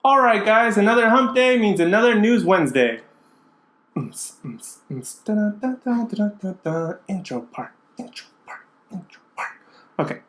Alright guys, another hump day means another news Wednesday. Intro part. Okay.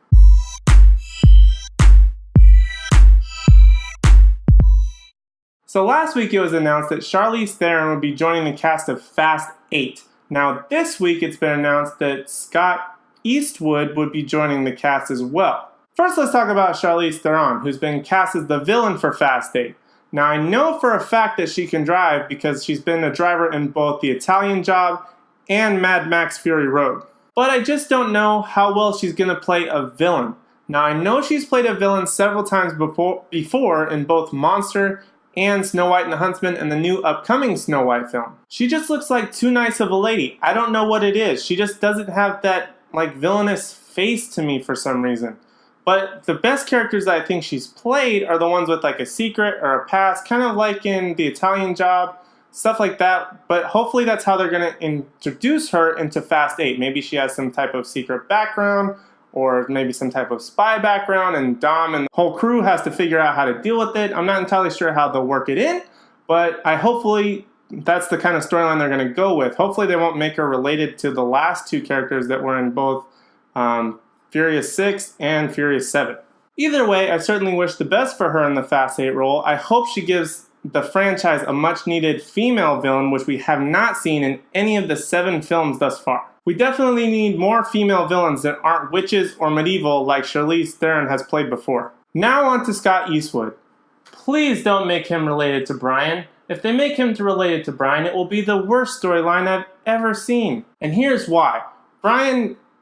So last week it was announced that Charlize Theron would be joining the cast of Fast 8. Now this week it's been announced that Scott Eastwood would be joining the cast as well. First, let's talk about Charlize Theron, who's been cast as the villain for Fast 8. Now, I know for a fact that she can drive because she's been a driver in both The Italian Job and Mad Max Fury Road. But I just don't know how well she's going to play a villain. Now, I know she's played a villain several times before in both Monster and Snow White and the Huntsman and the new upcoming Snow White film. She just looks like too nice of a lady. I don't know what it is. She just doesn't have that, villainous face to me for some reason. But the best characters I think she's played are the ones with a secret or a past, kind of like in The Italian Job, stuff like that. But hopefully that's how they're going to introduce her into Fast 8. Maybe she has some type of secret background or maybe some type of spy background, and Dom and the whole crew has to figure out how to deal with it. I'm not entirely sure how they'll work it in, but hopefully that's the kind of storyline they're going to go with. Hopefully they won't make her related to the last two characters that were in both Furious 6 and Furious 7. Either way, I certainly wish the best for her in the Fast 8 role. I hope she gives the franchise a much needed female villain, which we have not seen in any of the 7 films thus far. We definitely need more female villains that aren't witches or medieval like Charlize Theron has played before. Now on to Scott Eastwood. Please don't make him related to Brian. If they make him related to Brian, it will be the worst storyline I've ever seen. And here's why.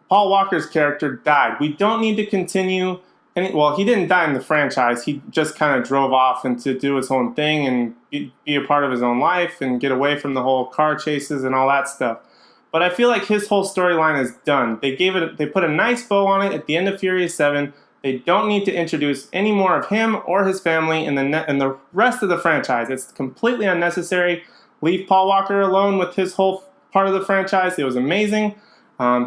Paul Walker's character died. We don't need to continue he didn't die in the franchise. He just kind of drove off and to do his own thing and be a part of his own life and get away from the whole car chases and all that stuff. But I feel like his whole storyline is done. They put a nice bow on it at the end of Furious 7. They don't need to introduce any more of him or his family in the rest of the franchise. It's completely unnecessary. Leave Paul Walker alone with his whole part of the franchise. It was amazing.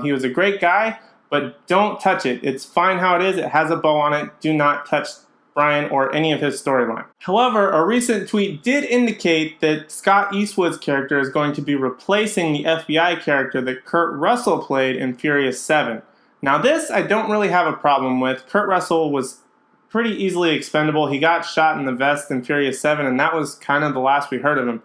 He was a great guy, but don't touch it. It's fine how it is. It has a bow on it. Do not touch Brian or any of his storyline. However, a recent tweet did indicate that Scott Eastwood's character is going to be replacing the FBI character that Kurt Russell played in Furious 7. Now this I don't really have a problem with. Kurt Russell was pretty easily expendable. He got shot in the vest in Furious 7, and that was kind of the last we heard of him.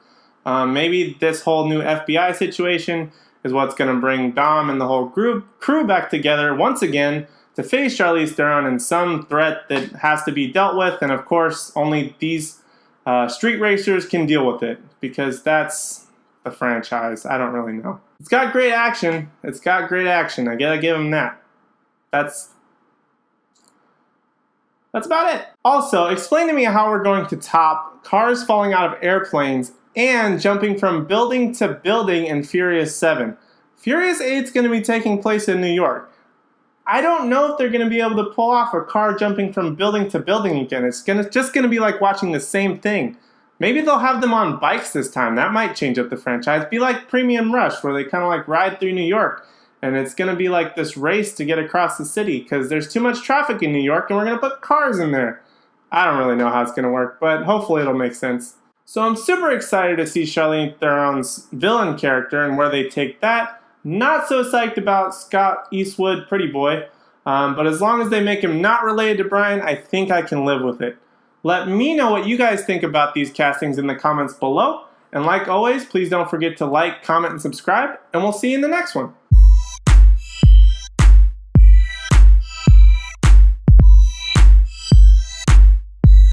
Maybe this whole new FBI situation is what's going to bring Dom and the whole crew back together once again to face Charlize Theron in some threat that has to be dealt with, and of course only these street racers can deal with it, because that's the franchise. I don't really know. It's got great action. I gotta give them that. That's about it. Also, explain to me how we're going to top cars falling out of airplanes and jumping from building to building in Furious 7. Furious 8 is going to be taking place in New York. I don't know if they're going to be able to pull off a car jumping from building to building again. It's just going to be like watching the same thing. Maybe they'll have them on bikes this time. That might change up the franchise. Be like Premium Rush, where they kind of ride through New York. And it's going to be like this race to get across the city because there's too much traffic in New York and we're going to put cars in there. I don't really know how it's going to work, but hopefully it'll make sense. So I'm super excited to see Charlize Theron's villain character and where they take that. Not so psyched about Scott Eastwood, pretty boy. But as long as they make him not related to Brian, I think I can live with it. Let me know what you guys think about these castings in the comments below. And like always, please don't forget to like, comment, and subscribe. And we'll see you in the next one.